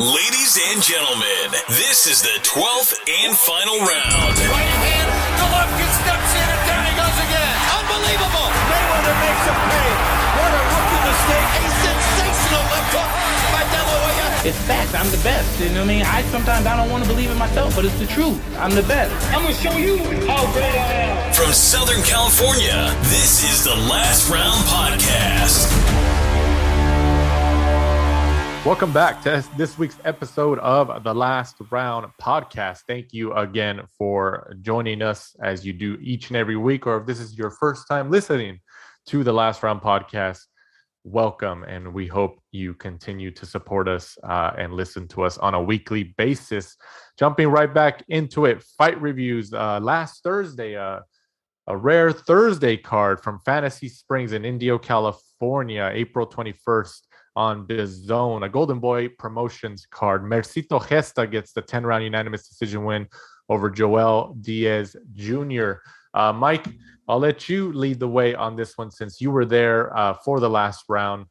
Ladies and gentlemen, this is the 12th and final round. Right hand, Golovkin steps in and down he goes again. Unbelievable. Mayweather makes a pay. What a rookie mistake. A sensational left hook by De La Hoya. It's fact. I'm the best. You know what I mean? Sometimes I don't want to believe it myself, but it's the truth. I'm the best. I'm going to show you how great I am. From Southern California, this is the Last Round Podcast. Welcome back to this week's episode of the Last Round Podcast. Thank you again for joining us as you do each and every week, or if this is your first time listening to the Last Round Podcast, welcome, and we hope you continue to support us and listen to us on a weekly basis. Jumping right back into it, fight reviews. Last Thursday, a rare Thursday card from Fantasy Springs in Indio, California, April 21st. On DAZN, a Golden Boy Promotions card. Mercito Gesta gets the 10-round unanimous decision win over Joel Diaz Jr. Mike, I'll let you lead the way on this one since you were there for the last round,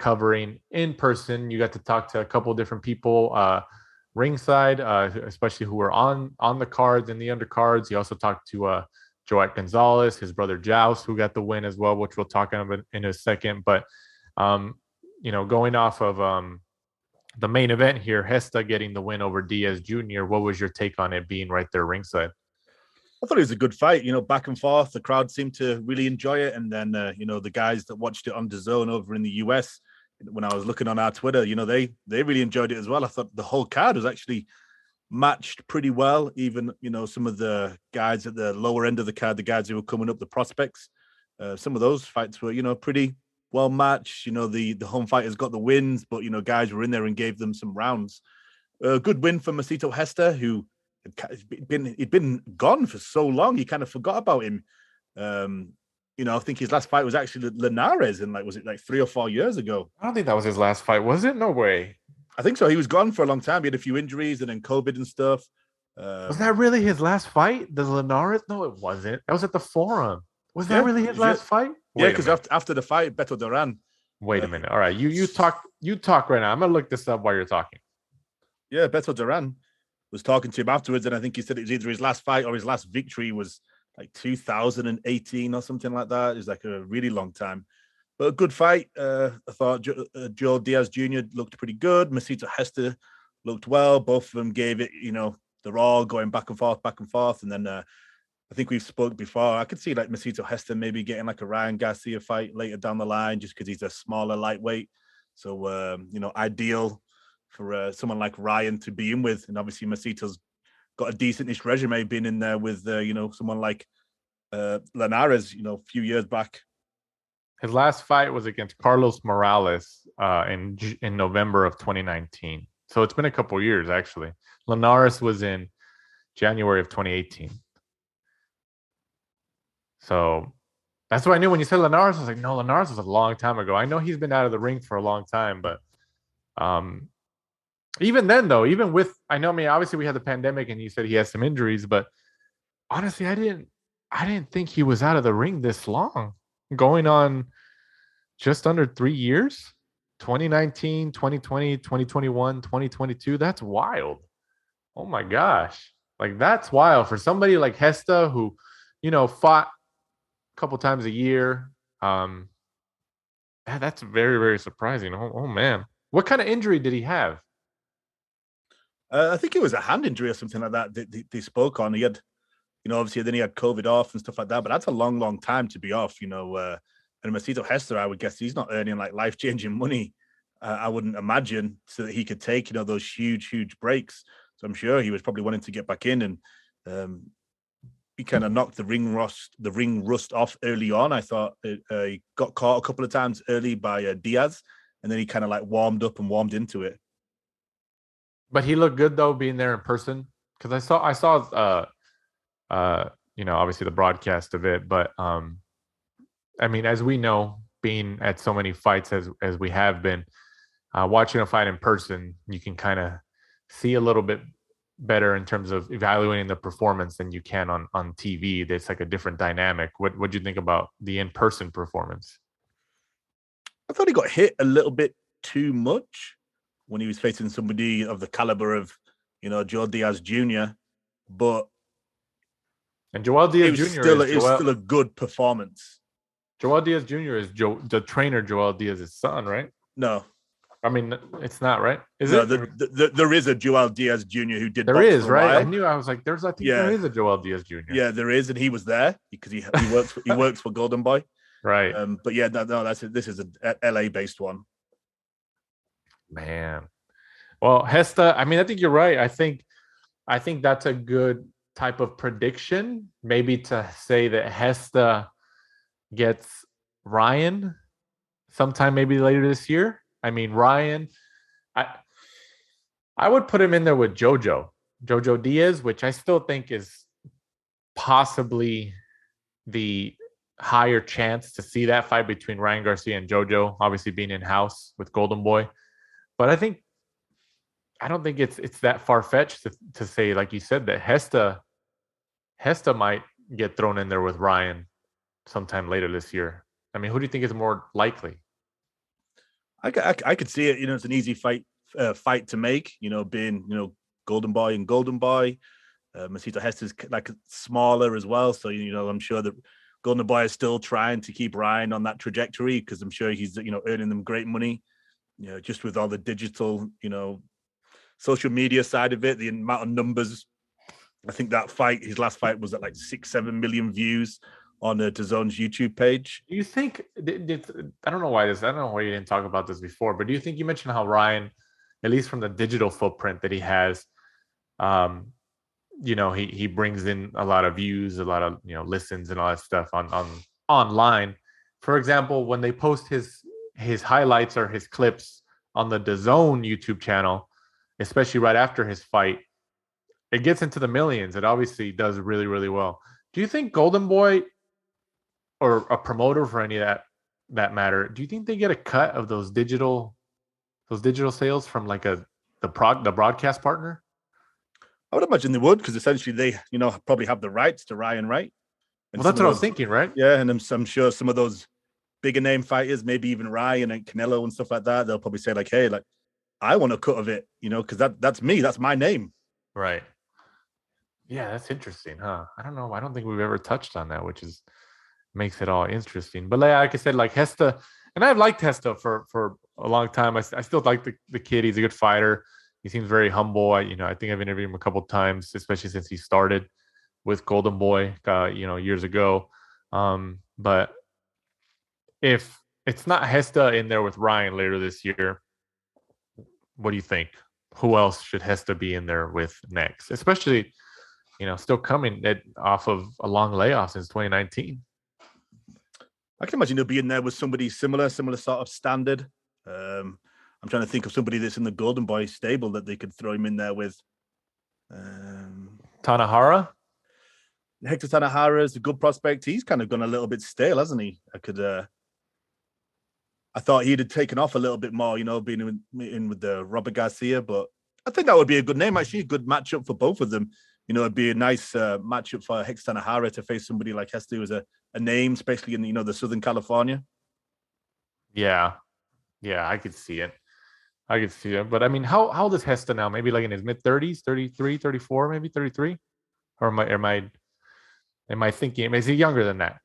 covering in person. You got to talk to a couple of different people ringside, especially who were on the cards and the undercards. You also talked to Joet Gonzalez, his brother Joust, who got the win as well, which we'll talk about in a second. But going off of the main event here, Gesta getting the win over Diaz Jr., what was your take on it being right there ringside? I thought it was a good fight, back and forth. The crowd seemed to really enjoy it. And then, the guys that watched it on DAZN over in the US, when I was looking on our Twitter, they really enjoyed it as well. I thought the whole card was actually matched pretty well. Even, some of the guys at the lower end of the card, the guys who were coming up, the prospects, some of those fights were, pretty well matched. The home fighters got the wins, but guys were in there and gave them some rounds. A good win for Mercito Gesta, who he'd been gone for so long, you kind of forgot about him. I think his last fight was actually Linares, and was it 3 or 4 years ago? I don't think that was his last fight, was it? No way. I think so. He was gone for a long time. He had a few injuries and then COVID and stuff. Was that really his last fight? The Linares? No, it wasn't. That was at the Forum. Was that really his last fight? Yeah, because after the fight, Beto Duran. Wait a minute. All right, you talk right now. I'm gonna look this up while you're talking. Yeah, Beto Duran was talking to him afterwards, and I think he said it was either his last fight or his last victory was 2018 or something like that. It was a really long time, but a good fight. I thought Joel Diaz Jr. looked pretty good. Mercito Gesta looked well. Both of them gave it. They're all going back and forth, and then. I think we've spoke before. I could see Mercito Gesta maybe getting a Ryan Garcia fight later down the line, just because he's a smaller lightweight. So, ideal for someone like Ryan to be in with. And obviously Mercito's got a decentish resume being in there with, someone like Linares, a few years back. His last fight was against Carlos Morales in November of 2019. So it's been a couple years, actually. Linares was in January of 2018. So that's what I knew when you said Linares. I was like, no, Linares was a long time ago. I know he's been out of the ring for a long time, but even then, though, obviously we had the pandemic and you said he has some injuries, but honestly, I didn't think he was out of the ring this long. Going on just under 3 years, 2019, 2020, 2021, 2022. That's wild. Oh my gosh. That's wild for somebody like Gesta who, fought couple times a year. That's very, very surprising. Oh man, what kind of injury did he have? I think it was a hand injury or something like that they spoke on. He had, obviously then he had COVID off and stuff like that, but that's a long time to be off, and Mercito Gesta, I would guess he's not earning life-changing money, I wouldn't imagine, so that he could take, those huge breaks. So I'm sure he was probably wanting to get back in, and he kind of knocked the ring rust off early on. I thought he got caught a couple of times early by Diaz, and then he kind of warmed up and warmed into it. But he looked good though, being there in person, because I saw obviously the broadcast of it. But as we know, being at so many fights as we have been, watching a fight in person, you can kind of see a little bit better in terms of evaluating the performance than you can on TV. There's a different dynamic. What do you think about the in-person performance? I thought he got hit a little bit too much. when he was facing somebody of the caliber of, Joe Diaz Jr. But And Joel Diaz Jr. it was still a good performance. Joel Diaz Jr. is the trainer Joel Diaz's son, right? No. I mean, it's not, right? Is no, it? There is a Joel Diaz Jr. who did. There is, right? I knew. I was like, I think there is a Joel Diaz Jr. Yeah, there is, and he was there because he works for Golden Boy, right? But yeah, no, that's it. This is a LA based one. Man, well, Gesta. I mean, I think you're right. I think that's a good type of prediction. Maybe to say that Gesta gets Ryan sometime maybe later this year. I mean, Ryan, I would put him in there with Jojo Diaz, which I still think is possibly the higher chance to see that fight between Ryan Garcia and Jojo, obviously being in-house with Golden Boy. But I don't think it's that far-fetched to say, like you said, that Gesta might get thrown in there with Ryan sometime later this year. I mean, who do you think is more likely? I could see it. It's an easy fight to make. Being Golden Boy and Golden Boy. Masito Hesta's like smaller as well, so I'm sure that Golden Boy is still trying to keep Ryan on that trajectory because I'm sure he's earning them great money. Just with all the digital social media side of it, the amount of numbers. I think that fight, his last fight, was at like 6-7 million views on DAZN's YouTube page. Do you think? I don't know why you didn't talk about this before, but do you think you mentioned how Ryan, at least from the digital footprint that he has, he brings in a lot of views, a lot of listens and all that stuff on online. For example, when they post his highlights or his clips on the DAZN YouTube channel, especially right after his fight, it gets into the millions. It obviously does really, really well. Do you think Golden Boy or a promoter for any of that matter, do you think they get a cut of those digital sales from like the broadcast partner? I would imagine they would, because essentially they, probably have the rights to Ryan, right? And well, that's what I was thinking, right? Yeah, and I'm sure some of those bigger name fighters, maybe even Ryan and Canelo and stuff like that, they'll probably say like, hey, like, I want a cut of it, because that's me, that's my name. Right. Yeah, that's interesting, huh? I don't know. I don't think we've ever touched on that, which makes it all interesting. But like I said, like Gesta, and I've liked Gesta for a long time. I still like the kid. He's a good fighter. He seems very humble. I think I've interviewed him a couple of times, especially since he started with Golden Boy, years ago. But if it's not Gesta in there with Ryan later this year, what do you think? Who else should Gesta be in there with next? Especially, still coming off of a long layoff since 2019. I can imagine he'll be in there with somebody similar sort of standard. I'm trying to think of somebody that's in the Golden Boy stable that they could throw him in there with. Tanahara? Hector Tanahara is a good prospect. He's kind of gone a little bit stale, hasn't he? I thought he'd have taken off a little bit more, being in with the Robert Garcia, but I think that would be a good name, actually, a good matchup for both of them. It'd be a nice matchup for Hector Tanahara to face somebody like Gesta, who is a name, especially in the Southern California. Yeah, I could see it. But I mean, how old is Gesta now? Maybe like in his mid 30s, 33, 34, maybe 33? Or am I thinking? Is he younger than that?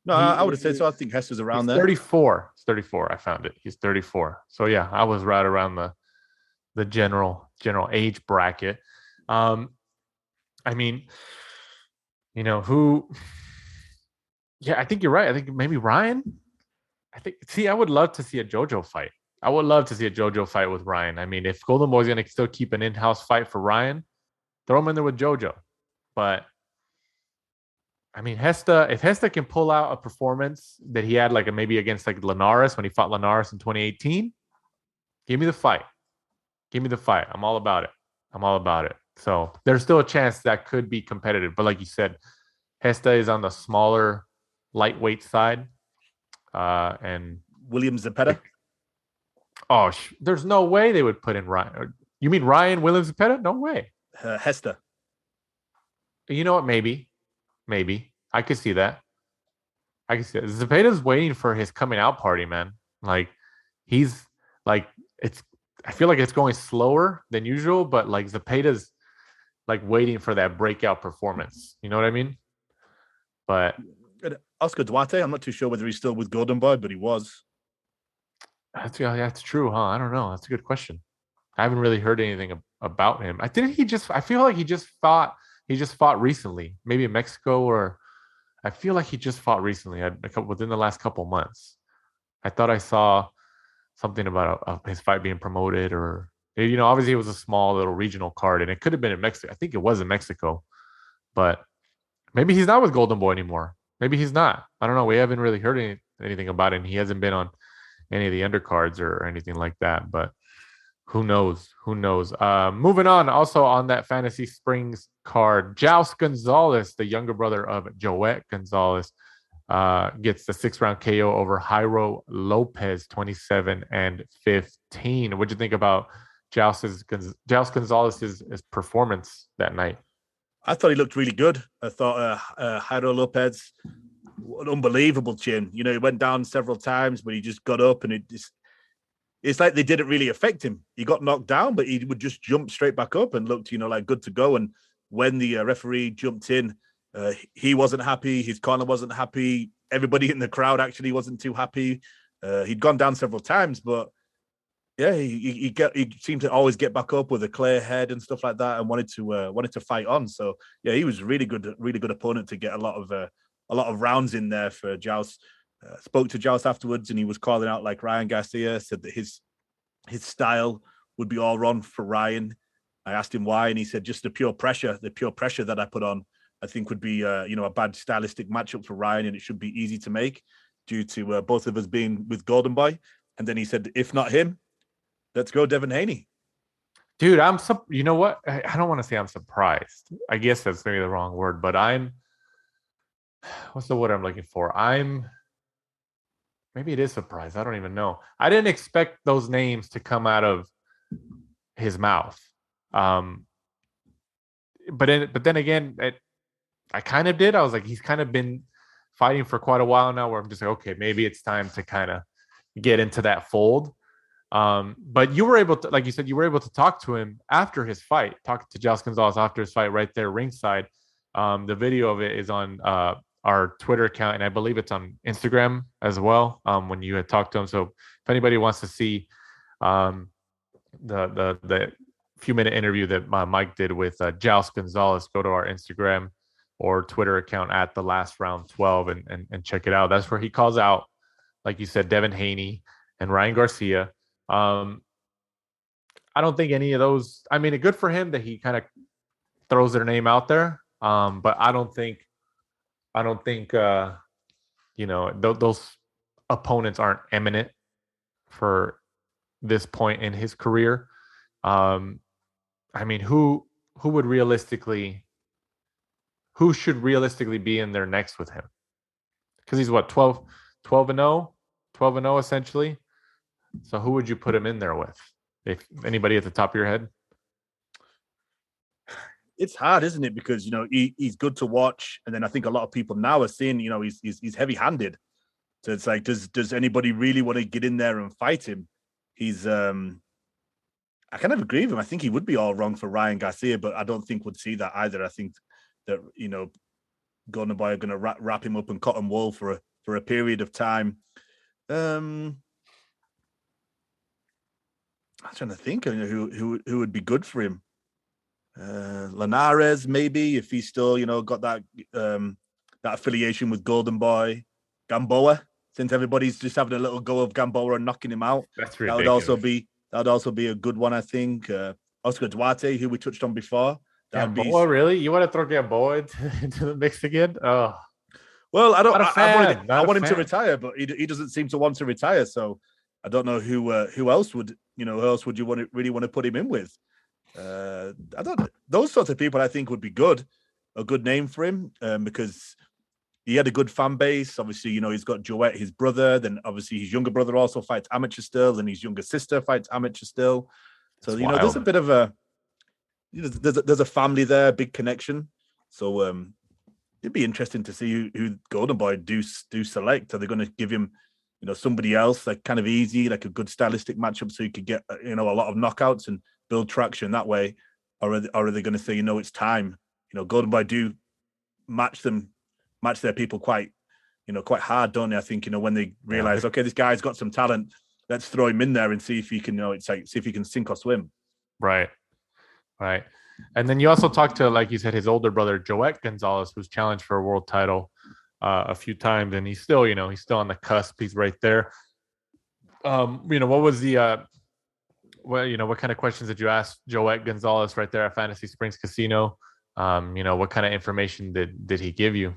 No, I would have said so. I think Gesta's around there. 34. It's 34. I found it. He's 34. So yeah, I was right around the general age bracket. I mean, who? Yeah, I think you're right. I think maybe Ryan. I would love to see a JoJo fight. I would love to see a JoJo fight with Ryan. I mean, if Golden Boy's going to still keep an in-house fight for Ryan, throw him in there with JoJo. But I mean, if Gesta can pull out a performance that he had, like maybe against like Linares when he fought Linares in 2018, give me the fight. I'm all about it. So there's still a chance that could be competitive. But like you said, Gesta is on the smaller, lightweight side. And William Zepeda. There's no way they would put in Ryan. You mean Ryan William Zepeda? No way. Gesta. You know what? Maybe. I could see that. Zepeda's waiting for his coming out party, man. Like he's like, I feel like it's going slower than usual, but like Zepeda's like waiting for that breakout performance. You know what I mean? But Oscar Duarte, I'm not too sure whether he's still with Golden Boy, but he was. that's true, huh? I don't know. That's a good question. I haven't really heard anything about him. I feel like he just fought recently, maybe in Mexico, or I feel like he just fought recently within the last couple months. I thought I saw something about his fight being promoted, or obviously it was a small little regional card, and it could have been in Mexico. I think it was in Mexico, but maybe he's not with Golden Boy anymore. Maybe he's not. I don't know. We haven't really heard anything about him. He hasn't been on any of the undercards or anything like that, but who knows? Moving on, also on that Fantasy Springs card, Joust Gonzalez, the younger brother of Joet Gonzalez, gets the 6-round KO over Jairo Lopez, 27-15. What'd you think about Joust Gonzalez's performance that night? I thought he looked really good. I thought Jairo Lopez, an unbelievable chin. He went down several times, but he just got up, and it's like they didn't really affect him. He got knocked down, but he would just jump straight back up and looked, like good to go. And when the referee jumped in, he wasn't happy. His corner wasn't happy. Everybody in the crowd actually wasn't too happy. He'd gone down several times, but yeah, he seemed to always get back up with a clear head and stuff like that, and wanted to fight on. So yeah, he was really good opponent to get a lot of rounds in there for Joust. Spoke to Joust afterwards, and he was calling out like Ryan Garcia, said that his style would be all wrong for Ryan. I asked him why, and he said just the pure pressure that I put on, I think would be a bad stylistic matchup for Ryan, and it should be easy to make due to both of us being with Golden Boy. And then he said, if not him, let's go Devin Haney. Dude, you know what? I don't want to say I'm surprised. I guess that's maybe the wrong word, but what's the word I'm looking for? Maybe it is surprised. I don't even know. I didn't expect those names to come out of his mouth. But then again, I kind of did. I was like, he's kind of been fighting for quite a while now, where I'm just like, okay, maybe it's time to kind of get into that fold. But you were able to, like you said, talk to him after his fight, talk to Joust Gonzalez after his fight right there ringside. The video of it is on our Twitter account, and I believe it's on Instagram as well, when you had talked to him. So if anybody wants to see the few-minute interview that Mike did with Joust Gonzalez, go to our Instagram or Twitter account at The Last Round 12 and check it out. That's where he calls out, like you said, Devin Haney and Ryan Garcia. I don't think any of those, I mean, good for him that he kind of throws their name out there. But I don't think those opponents aren't eminent for this point in his career. I mean, who should realistically be in there next with him? Because he's what, 12-0 essentially. So who would you put him in there with? If anybody at the top of your head? It's hard, isn't it? Because he's good to watch, and then I think a lot of people now are seeing he's heavy-handed. So it's like, does anybody really want to get in there and fight him? He's I kind of agree with him. I think he would be all wrong for Ryan Garcia, but I don't think would see that either. I think that Golden Boy are going to wrap him up in cotton wool for a period of time. I'm trying to think who would be good for him. Linares, maybe, if he's still got that affiliation with Golden Boy. Gamboa, since everybody's just having a little go of Gamboa and knocking him out. That's ridiculous. That would also be a good one, I think. Oscar Duarte, who we touched on before. Gamboa, really? You want to throw Gamboa into the mix again? Oh, well, I don't. I want him to retire, but he doesn't seem to want to retire. So I don't know who else would you really want to put him in with. I don't know. Those sorts of people I think would be good. A good name for him, because he had a good fan base. Obviously, he's got Joet, his brother. Then obviously his younger brother also fights amateur still, and his younger sister fights amateur still. So there's a bit of a there's a family there, big connection. So it'd be interesting to see who Golden Boy do select. Are they going to give him somebody else, like kind of easy, like a good stylistic matchup, so you could get a lot of knockouts and build traction that way, or are they going to say it's time? Golden Boy do match their people quite hard, don't they? I think when they realize, okay, this guy's got some talent, let's throw him in there and see if he can see if he can sink or swim. Right. And then you also talked to, like you said, his older brother Joet Gonzalez, who's challenged for a world title a few times, and he's still on the cusp. He's right there. What was the what kind of questions did you ask Joet Gonzalez right there at Fantasy Springs Casino? What kind of information did he give you?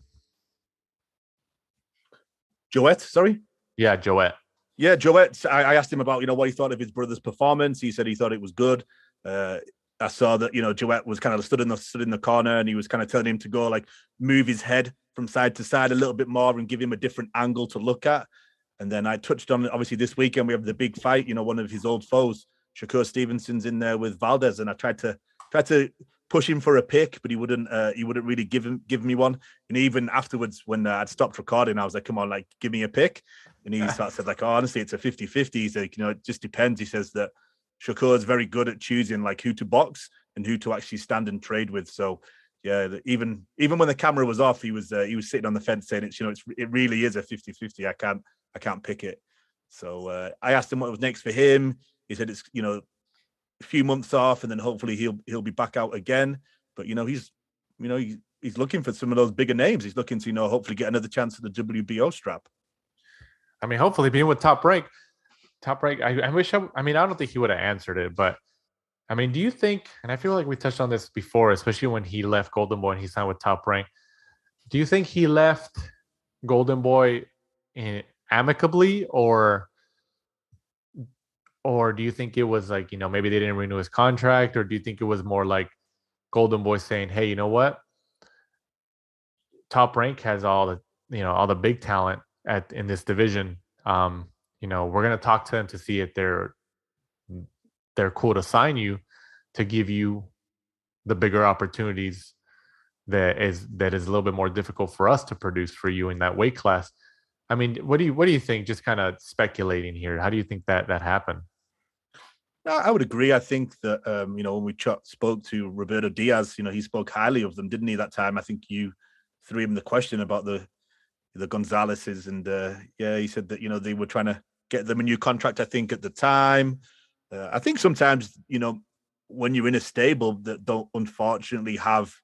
Joet, sorry? Yeah, Joet. Yeah, Joet. I asked him about what he thought of his brother's performance. He said he thought it was good. I saw that Joet was kind of stood in the corner, and he was kind of telling him to go move his head from side to side a little bit more and give him a different angle to look at. And then I touched on, obviously this weekend we have the big fight. One of his old foes, Shakur-Stevenson's in there with Valdez, and I tried to push him for a pick, but he wouldn't really give me one. And even afterwards, when I'd stopped recording, I was like, come on, give me a pick. And he sort of said, honestly, it's a 50-50. He's like, it just depends. He says that Shakur is very good at choosing who to box and who to actually stand and trade with. So yeah, even when the camera was off, he was sitting on the fence saying it really is a 50-50. I can't pick it. So I asked him what was next for him. He said it's a few months off, and then hopefully he'll be back out again. But he's looking for some of those bigger names. He's looking to hopefully get another chance at the WBO strap. I mean, hopefully being with Top Rank. I wish I don't think he would have answered it, but I mean, do you think, and I feel like we touched on this before, especially when he left Golden Boy and he signed with Top Rank, do you think he left Golden Boy amicably, or do you think it was maybe they didn't renew his contract, or do you think it was more like Golden Boy saying, hey, you know what? Top Rank has all the big talent in this division. We're going to talk to them to see if they're cool to sign you, to give you the bigger opportunities that is a little bit more difficult for us to produce for you in that weight class. I mean, what do you think? Just kind of speculating here. How do you think that happened? I would agree. I think that when we spoke to Roberto Diaz, he spoke highly of them, didn't he? That time, I think you threw him the question about the Gonzaleses, and he said that they were trying to get them a new contract. I think at the time, I think sometimes when you're in a stable that don't unfortunately have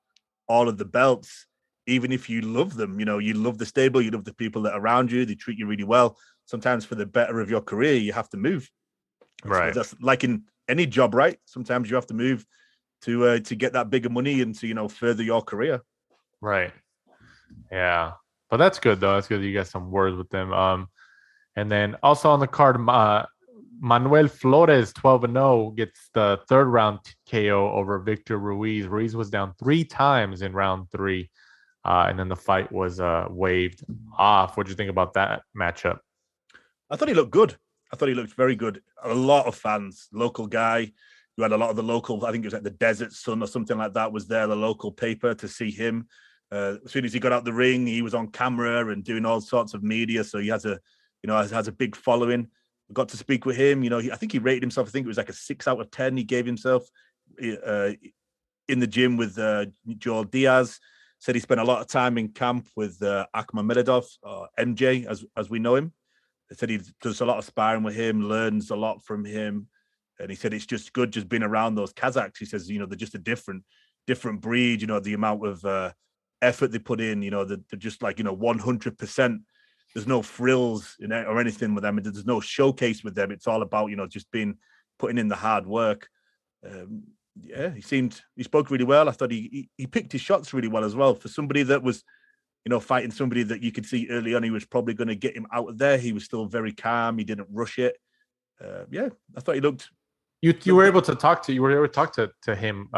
all of the belts, even if you love them, you love the stable, you love the people that are around you, they treat you really well. Sometimes for the better of your career, you have to move. Right. So that's like in any job, right? Sometimes you have to move to get that bigger money and to further your career. Right. Yeah. But that's good though. That's good that you got some words with them. And then also on the card, Manuel Flores, 12-0, gets the third round KO over Victor Ruiz. Ruiz was down 3 times in round 3, and then the fight was waved off. What do you think about that matchup? I thought he looked good. I thought he looked very good. A lot of fans, local guy. You had a lot of the local, I think it was the Desert Sun or something like that, was there, the local paper, to see him. As soon as he got out the ring, he was on camera and doing all sorts of media. So he has a big following. I got to speak with him. I think he rated himself. I think it was like a 6 out of 10. He gave himself in the gym with Joel Diaz. Said he spent a lot of time in camp with Akhmedov, or MJ, as we know him. He said he does a lot of sparring with him, learns a lot from him. And he said it's just good just being around those Kazakhs. He says, they're just a different breed, the amount of effort they put in, they're just 100%. There's no frills or anything with them. There's no showcase with them. It's all about, just putting in the hard work. He spoke really well. I thought he picked his shots really well as well. For somebody that was, fighting somebody that you could see early on, he was probably going to get him out of there. He was still very calm. He didn't rush it. I thought he looked. You were able to talk to him,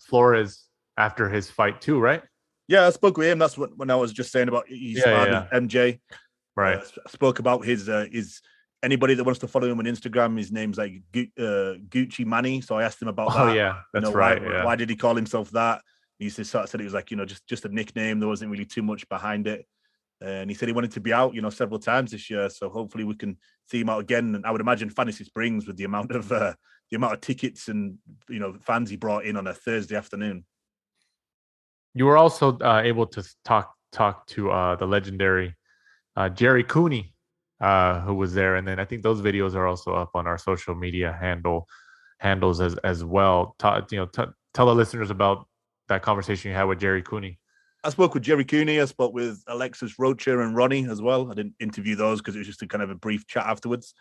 Flores, after his fight too, right? Yeah, I spoke with him. That's when I was just saying about he's MJ. Right. I spoke about his anybody that wants to follow him on Instagram. His name's like Gucci Manny. So I asked him about that. Oh yeah, that's right. Why did he call himself that? He just sort of said it was just a nickname. There wasn't really too much behind it. And he said he wanted to be out, several times this year. So hopefully we can see him out again. And I would imagine Fantasy Springs, with the amount of tickets and fans he brought in on a Thursday afternoon. You were also able to talk to the legendary Jerry Cooney, who was there, and then I think those videos are also up on our social media handles as well. Tell the listeners about that conversation you had with Jerry Cooney. I spoke with Jerry Cooney. I spoke with Alexis Rocha and Ronnie as well. I didn't interview those because it was just a kind of a brief chat afterwards.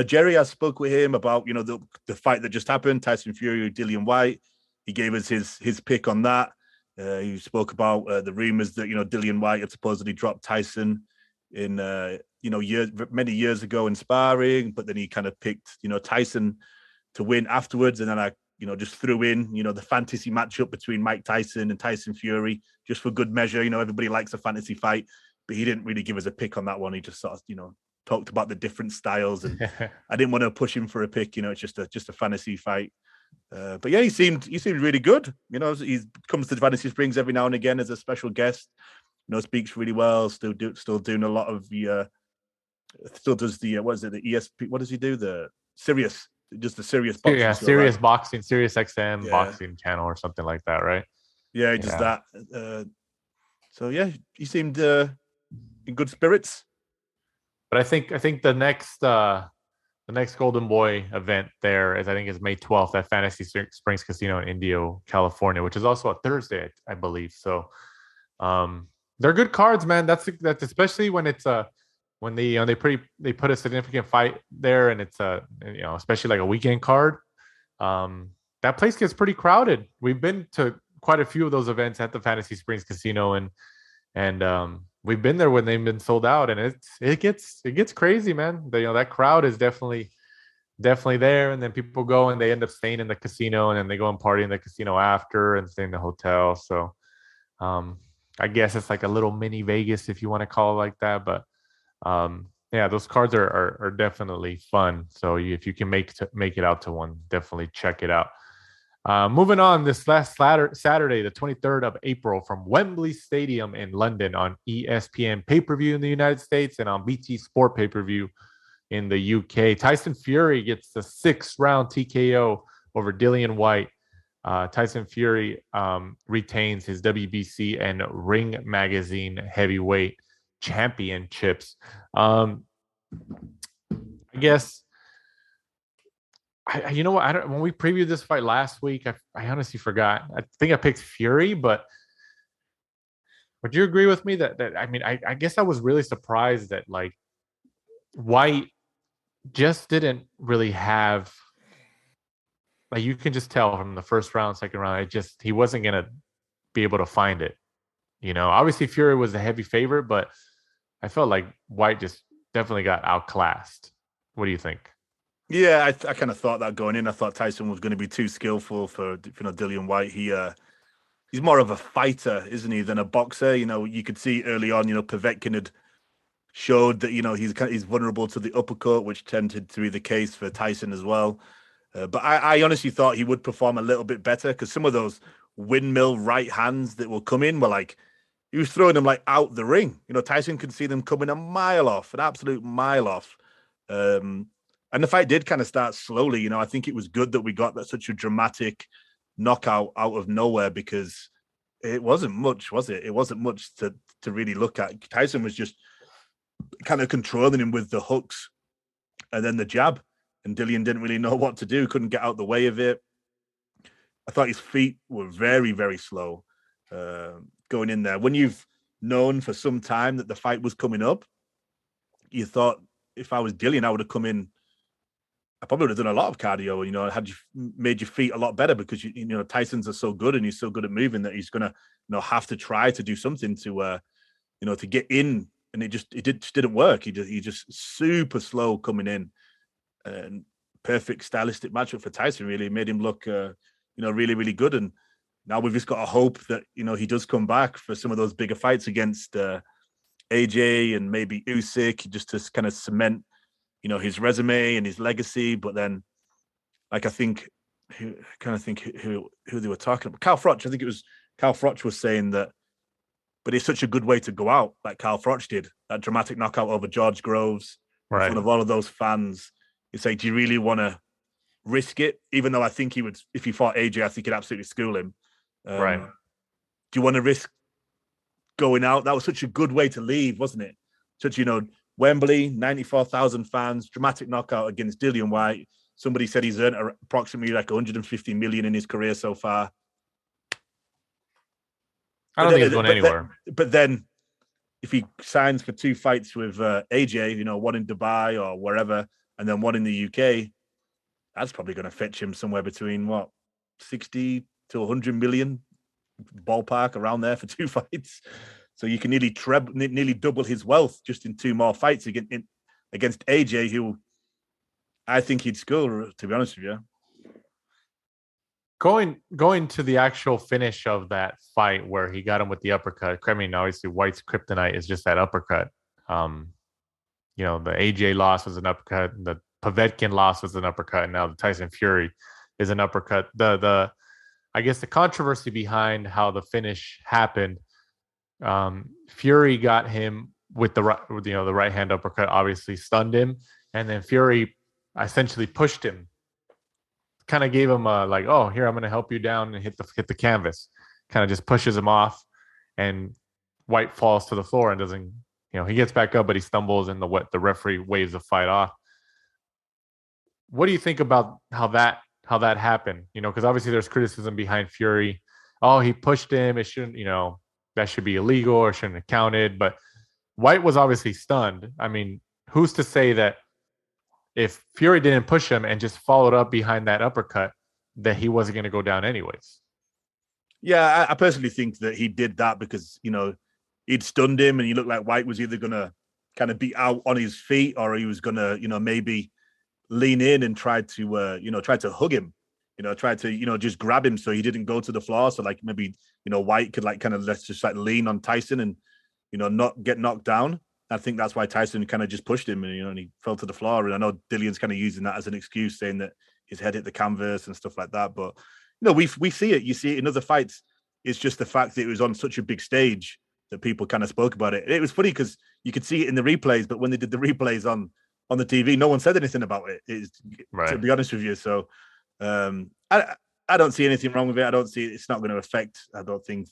Jerry, I spoke with him about the fight that just happened, Tyson Fury, Dillian Whyte. He gave us his pick on that. He spoke about the rumors that Dillian Whyte had supposedly dropped Tyson in many years ago in sparring, but then he kind of picked Tyson to win afterwards, and then I just threw in the fantasy matchup between Mike Tyson and Tyson Fury just for good measure. Everybody likes a fantasy fight, but he didn't really give us a pick on that one. He just sort of talked about the different styles, and I didn't want to push him for a pick. It's just a fantasy fight. But yeah, he seemed really good. He comes to Fantasy Springs every now and again as a special guest. Speaks really well. Still doing a lot of the. Still does the what is it? The ESP. What does he do? The Sirius. Just the Sirius boxing. Yeah, show, Sirius right? Boxing, Sirius XM boxing channel or something like that, right? Yeah, he does that. So yeah, he seemed in good spirits. But I think the next Golden Boy event there is May 12th at Fantasy Springs Casino in Indio, California, which is also a Thursday, I believe. So they're good cards, man. That's especially when it's when they put a significant fight there, and it's especially like a weekend card. That place gets pretty crowded. We've been to quite a few of those events at the Fantasy Springs Casino, and we've been there when they've been sold out, and it gets crazy, man. That crowd is definitely there, and then people go and they end up staying in the casino, and then they go and party in the casino after and stay in the hotel. So I guess it's like a little mini Vegas, if you want to call it like that. But yeah, those cards are definitely fun. So if you can make it out to one, definitely check it out. Moving on, this last Saturday, the 23rd of April, from Wembley Stadium in London on ESPN pay-per-view in the United States and on BT Sport pay-per-view in the UK. Tyson Fury gets the 6th-round TKO over Dillian Whyte. Tyson Fury retains his WBC and Ring Magazine heavyweight championships. I guess you know what? When we previewed this fight last week, I honestly forgot. I think I picked Fury, but would you agree with me that I guess I was really surprised that like Whyte just didn't really have, like, you can just tell from the first round, second round, he wasn't gonna be able to find it. Obviously Fury was a heavy favorite, but I felt like Whyte just definitely got outclassed. What do you think? Yeah, I kind of thought that going in. I thought Tyson was going to be too skillful for Dillian Whyte. He's more of a fighter, isn't he, than a boxer? You could see early on, Povetkin had showed that he's vulnerable to the uppercut, which tended to be the case for Tyson as well. But I honestly thought he would perform a little bit better, because some of those windmill right hands that will come in were like, he was throwing them like out the ring. Tyson could see them coming an absolute mile off. And the fight did kind of start slowly. I think it was good that we got such a dramatic knockout out of nowhere, because it wasn't much, was it? It wasn't much to really look at. Tyson was just kind of controlling him with the hooks and then the jab. And Dillian didn't really know what to do, couldn't get out the way of it. I thought his feet were very, very slow going in there. When you've known for some time that the fight was coming up, you thought, if I was Dillian, I would have come in. I probably would have done a lot of cardio, had you made your feet a lot better, because Tyson's are so good and he's so good at moving that he's gonna have to try to do something to to get in, and it just didn't work. He just super slow coming in, and perfect stylistic matchup for Tyson. Really made him look really, really good. And now we've just got to hope that he does come back for some of those bigger fights against AJ and maybe Usyk, just to kind of cement his resume and his legacy. But then, like, I think who they were talking about. Cal Froch. I think it was Cal Froch was saying that but it's such a good way to go out, like Carl Froch did, that dramatic knockout over George Groves in front of all of those fans. It's like, do you really want to risk it? Even though I think he would, if he fought AJ, I think he'd absolutely school him. Right. Do you want to risk going out? That was such a good way to leave, wasn't it? Such, Wembley, 94,000 fans, dramatic knockout against Dillian Whyte. Somebody said he's earned approximately like 150 million in his career so far. I don't think he's going anywhere. But then if he signs for 2 fights with AJ, one in Dubai or wherever, and then one in the UK, that's probably going to fetch him somewhere between 60 to 100 million ballpark around there for 2 fights. So you can nearly double his wealth just in 2 more fights against AJ, who I think he'd school, to be honest with you. Going to the actual finish of that fight where he got him with the uppercut. I mean, obviously White's kryptonite is just that uppercut. The AJ loss was an uppercut. The Povetkin loss was an uppercut. And now the Tyson Fury is an uppercut. I guess the controversy behind how the finish happened, Fury got him with the right hand uppercut, obviously stunned him, and then Fury essentially pushed him, kind of gave him a oh, here, I'm going to help you down and hit the canvas, kind of just pushes him off, and White falls to the floor and doesn't, he gets back up, but he stumbles, and the referee waves the fight off. What do you think about how that happened? Because obviously there's criticism behind Fury. Oh, he pushed him. It shouldn't, that should be illegal or shouldn't have counted. But White was obviously stunned. I mean, who's to say that if Fury didn't push him and just followed up behind that uppercut, that he wasn't going to go down anyways? Yeah, I personally think that he did that because, he'd stunned him, and he looked like White was either going to kind of be out on his feet, or he was going to, maybe lean in and try to hug him, try to, just grab him so he didn't go to the floor. So like maybe, White could let's just lean on Tyson and, not get knocked down. I think that's why Tyson kind of just pushed him, and he fell to the floor. And I know Dillian's kind of using that as an excuse, saying that his head hit the canvas and stuff like that. But we see it. You see it in other fights. It's just the fact that it was on such a big stage that people kind of spoke about it. It was funny because you could see it in the replays, but when they did the replays on the TV, no one said anything about it. Right. To be honest with you. So I don't see anything wrong with it. I don't see it's not going to affect. I don't think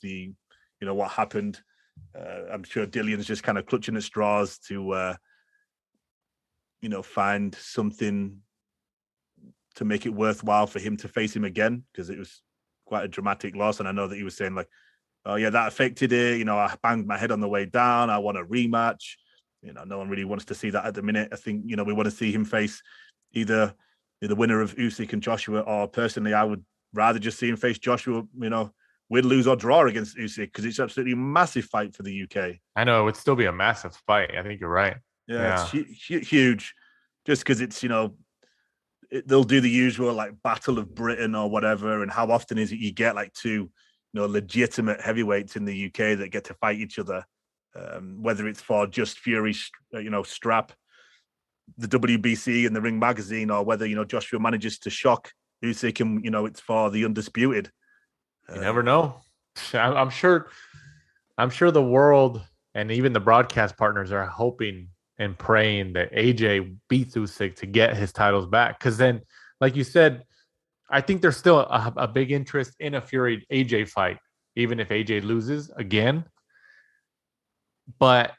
what happened. I'm sure Dillian's just kind of clutching at straws to, find something to make it worthwhile for him to face him again, because it was quite a dramatic loss. And I know that he was saying oh yeah, that affected it. I banged my head on the way down. I want a rematch. No one really wants to see that at the minute. I think, we want to see him face either the winner of Usyk and Joshua, or personally, I would rather just see him face Joshua, win, lose, or draw against Usyk, because it's absolutely a massive fight for the UK. I know it would still be a massive fight. I think you're right. Yeah. It's huge, just because it's, they'll do the usual Battle of Britain or whatever. And how often is it you get 2, legitimate heavyweights in the UK that get to fight each other? Whether it's for just Fury, strap, the WBC and the Ring magazine, or whether, Joshua manages to shock Usyk and, it's for the undisputed. You never know. I'm sure the world and even the broadcast partners are hoping and praying that AJ beats Usyk to get his titles back. Because then, like you said, I think there's still a big interest in a Fury AJ fight, even if AJ loses again. But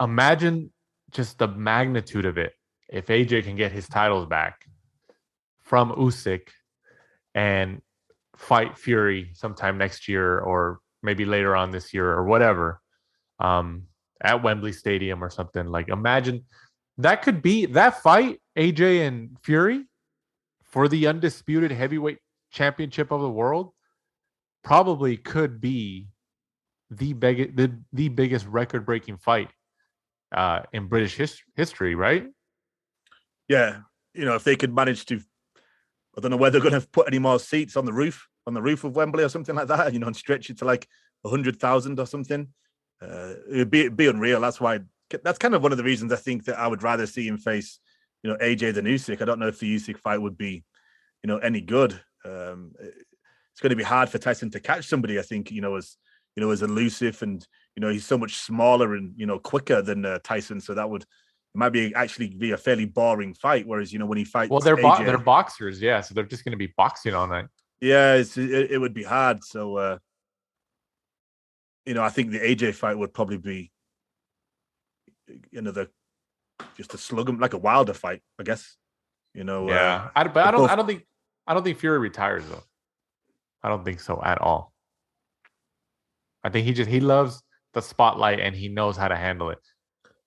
imagine just the magnitude of it if AJ can get his titles back from Usyk and fight Fury sometime next year, or maybe later on this year, or whatever, at Wembley Stadium or something. Imagine that could be that fight, AJ and Fury, for the undisputed heavyweight championship of the world, probably could be the biggest record-breaking fight in British history, right? Yeah, if they could manage to, I don't know whether they're going to put any more seats on the roof of Wembley or something like that, and stretch it to 100,000 or something. It'd be unreal. That's kind of one of the reasons I think that I would rather see him face, AJ than Usyk. I don't know if the Usyk fight would be, any good. It's going to be hard for Tyson to catch somebody, I think, as as elusive, and he's so much smaller and quicker than Tyson. So it might be a fairly boring fight. Whereas when he fights, well, they're boxers, yeah. So they're just going to be boxing all night. Yeah, it would be hard. So I think the AJ fight would probably be just a slug him like a Wilder fight, I guess. Yeah, I don't think Fury retires though. I don't think so at all. I think he loves the spotlight and he knows how to handle it.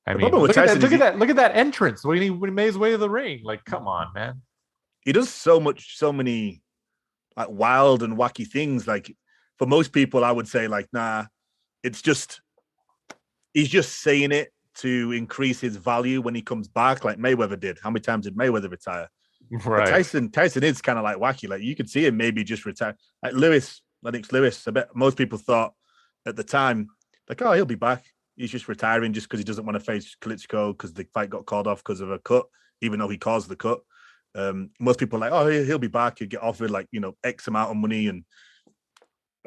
I mean, look at that entrance when he made his way to the ring. Like, come on, man. He does so many like wild and wacky things. Like for most people, I would say like, nah, it's just he's just saying it to increase his value when he comes back, like Mayweather did. How many times did Mayweather retire? Right. Tyson is kind of like wacky. Like you could see him maybe just retire. Like Lennox Lewis. I bet most people thought at the time, like, oh, he'll be back. He's just retiring just because he doesn't want to face Klitschko because the fight got called off because of a cut, even though he caused the cut. Most people are like, oh, he'll be back. He'll get offered like X amount of money, and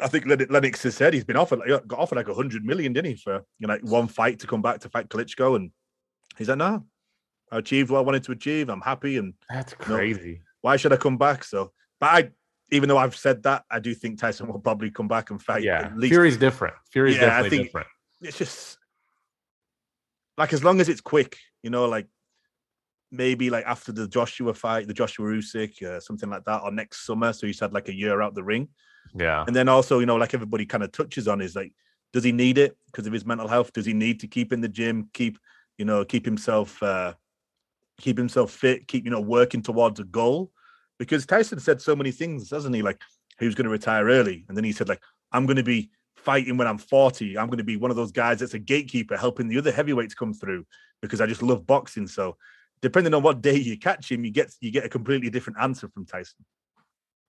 I think Lennox has said he's been offered like 100 million, didn't he, for like one fight to come back to fight Klitschko, and he's like, no, I achieved what I wanted to achieve. I'm happy, and that's crazy. Why should I come back? So, but even though I've said that, I do think Tyson will probably come back and fight. Yeah, Fury's different. Fury's definitely different. It's just like as long as it's quick, like maybe like after the Joshua fight, the Joshua Usyk, something like that, or next summer. So he's had like a year out the ring. Yeah. And then also, like everybody kind of touches on is like, does he need it because of his mental health? Does he need to keep in the gym, keep himself fit, keep, working towards a goal? Because Tyson said so many things, hasn't he? Like he was going to retire early. And then he said like, I'm going to be fighting when I'm 40. I'm going to be one of those guys that's a gatekeeper helping the other heavyweights come through because I just love boxing. So depending on what day you catch him, you get a completely different answer from Tyson.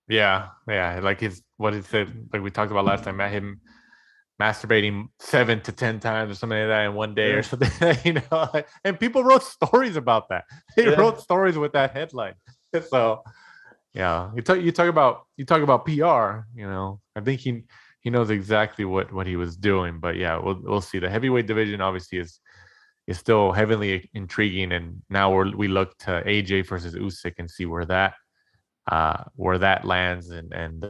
Yeah. Like what he said, like we talked about last time, him masturbating 7 to 10 times or something like that in one day or something, and people wrote stories about that. They wrote stories with that headline. So yeah, you talk about PR, I think he knows exactly what he was doing, but yeah, we'll see. The heavyweight division obviously is still heavily intriguing, and now we look to AJ versus Usyk and see where that lands and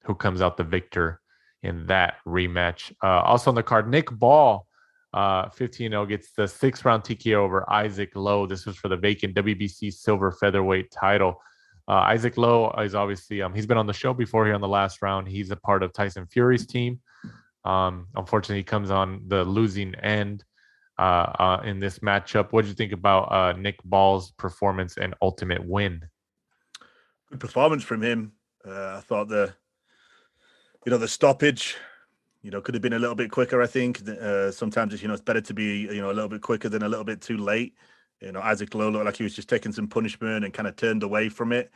who comes out the victor in that rematch. Also on the card, Nick Ball, 15-0, gets the 6-round TKO over Isaac Lowe. This was for the vacant WBC silver featherweight title. Isaac Lowe is obviously he's been on the show before here on the last round. He's a part of Tyson Fury's team. Unfortunately, he comes on the losing end in this matchup. What did you think about Nick Ball's performance and ultimate win? Good performance from him. I thought the stoppage, could have been a little bit quicker. I think sometimes it's better to be a little bit quicker than a little bit too late. Isaac Lowe looked like he was just taking some punishment and kind of turned away from it,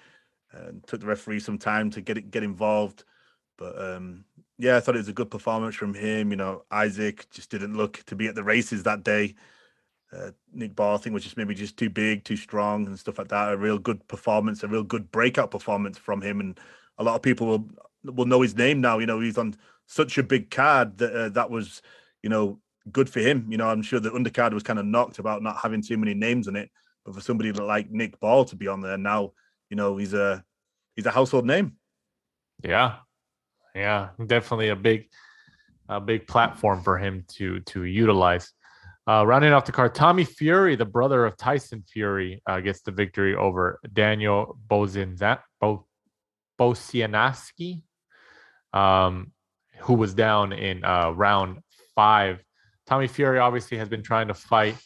and took the referee some time to get involved. But I thought it was a good performance from him. Isaac just didn't look to be at the races that day. Nick Ball, I think, was just maybe just too big, too strong, and stuff like that. A real good performance, a real good breakout performance from him, and a lot of people will know his name now. He's on such a big card that was, good for him. I'm sure the undercard was kind of knocked about not having too many names on it, but for somebody like Nick Ball to be on there now, he's a household name. Yeah, definitely a big platform for him to utilize. Rounding off the card, Tommy Fury, the brother of Tyson Fury, gets the victory over Daniel Bosianowski, who was down in round 5. Tommy Fury obviously has been trying to fight.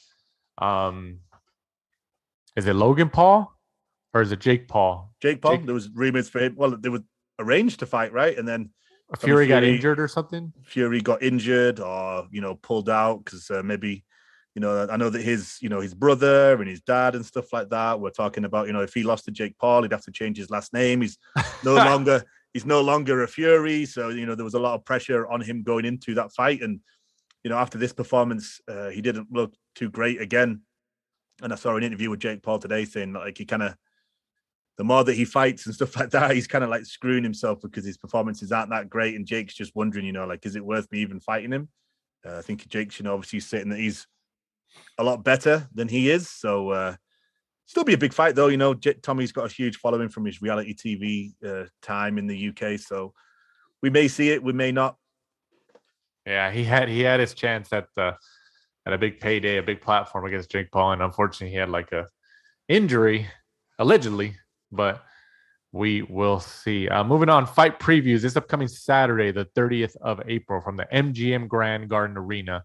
Is it Logan Paul or is it Jake Paul? Jake Paul. There was rumors for him. Well, they were arranged to fight, right? And then Fury got injured or something. Fury got injured or pulled out because maybe I know that his brother and his dad and stuff like that were talking about if he lost to Jake Paul, he'd have to change his last name. He's no longer a Fury, so there was a lot of pressure on him going into that fight. And after this performance, he didn't look too great again. And I saw an interview with Jake Paul today saying like he kind of the more that he fights and stuff like that, he's kind of like screwing himself because his performances aren't that great. And Jake's just wondering, like, is it worth me even fighting him? I think Jake's, obviously saying that he's a lot better than he is. So still be a big fight, though. Tommy's got a huge following from his reality TV time in the UK. So we may see it, we may not. Yeah, he had his chance at a big payday, a big platform against Jake Paul, and unfortunately, he had like a injury, allegedly. But we will see. Moving on, fight previews this upcoming Saturday, the 30th of April, from the MGM Grand Garden Arena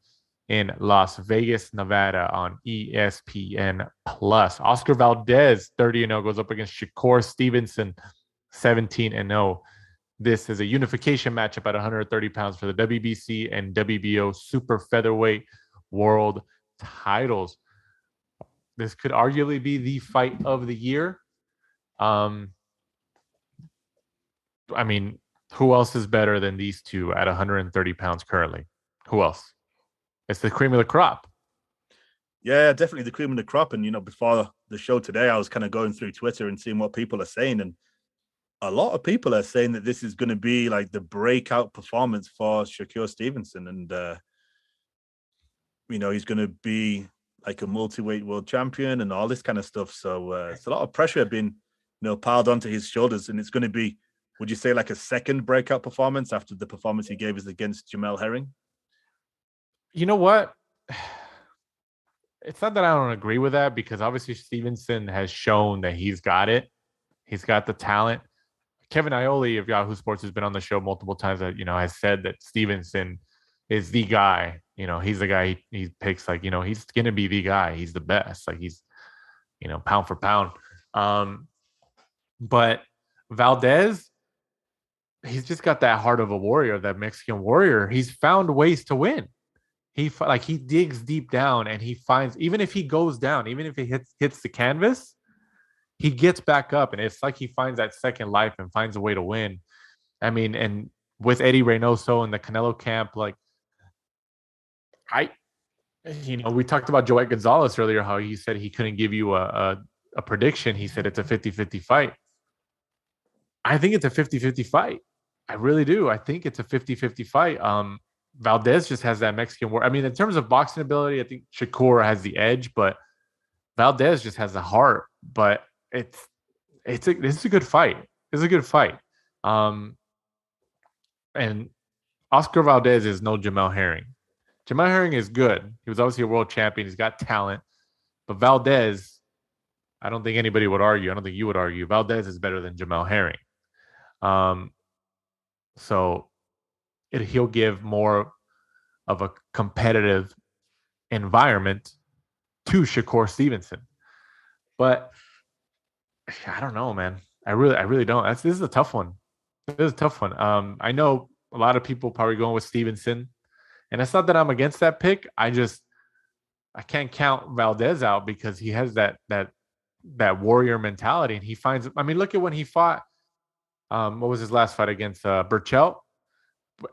in Las Vegas, Nevada, on ESPN Plus. Oscar Valdez, 30-0, goes up against Shakur Stevenson, 17-0. This is a unification matchup at 130 pounds for the WBC and WBO super featherweight world titles. This could arguably be the fight of the year. I mean, who else is better than these two at 130 pounds currently? Who else? It's the cream of the crop. Yeah, definitely the cream of the crop. And, before the show today, I was kind of going through Twitter and seeing what people are saying. And a lot of people are saying that this is going to be like the breakout performance for Shakur Stevenson. And, he's going to be like a multi-weight world champion and all this kind of stuff. So it's a lot of pressure being, piled onto his shoulders. And it's going to be, would you say, like a second breakout performance after the performance he gave us against Jamel Herring? You know what? It's not that I don't agree with that, because obviously Stevenson has shown that he's got it. He's got the talent. Kevin Iole of Yahoo Sports has been on the show multiple times that, has said that Stevenson is the guy. He's the guy he picks, like, he's going to be the guy. He's the best. Like, he's, pound for pound. But Valdez, he's just got that heart of a warrior, that Mexican warrior. He's found ways to win. He digs deep down and he finds, even if he goes down, even if he hits the canvas, he gets back up, and it's like he finds that second life and finds a way to win. I mean, and with Eddie Reynoso and the Canelo camp, like, we talked about Joet Gonzalez earlier, how he said he couldn't give you a prediction. He said it's a 50-50 fight. I think it's a 50-50 fight. I really do. I think it's a 50-50 fight. Valdez just has that Mexican war. I mean, in terms of boxing ability, I think Shakur has the edge, but Valdez just has the heart. But it's a good fight. It's a good fight. And Oscar Valdez is no Jamel Herring. Jamel Herring is good. He was obviously a world champion. He's got talent. But Valdez, I don't think anybody would argue. I don't think you would argue. Valdez is better than Jamel Herring. So he'll give more of a competitive environment to Shakur Stevenson. But I don't know, man. I really don't. This is a tough one. This is a tough one. I know a lot of people probably going with Stevenson, and it's not that I'm against that pick. I can't count Valdez out because he has that warrior mentality, and he finds. I mean, look at when he fought. What was his last fight against Burchell?